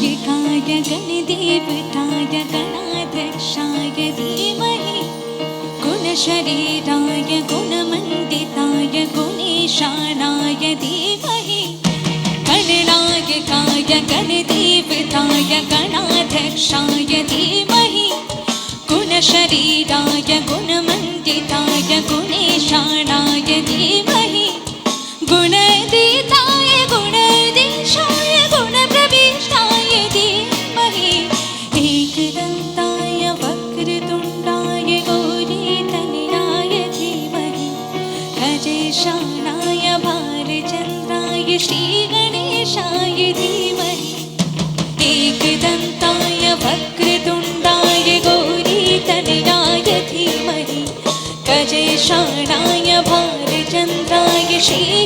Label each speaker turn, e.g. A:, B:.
A: गणनायकाय गणदेवताय गणाध्यक्षाय धीमहि गुणशरीराय गुणमण्डिताय गुणेशानाय धीमहि गणनायकाय गणदेवताय गणाध्यक्षाय धीमहि गुणशरीराय गुणमण्डिताय गुणेशानाय धीमहि गुणदीताय गुणदेशाय गुणप्रविष्टाय धीमहि एकदन्ताय वक्रतुण्डाय गौरीतनयाय धीमहि गजेशानाय भालचन्द्राय श्रीगणेशाय धीमहि एकदन्ताय वक्रतुण्डाय गौरीतनयाय धीमहि गजेशानाय भालचन्द्राय श्री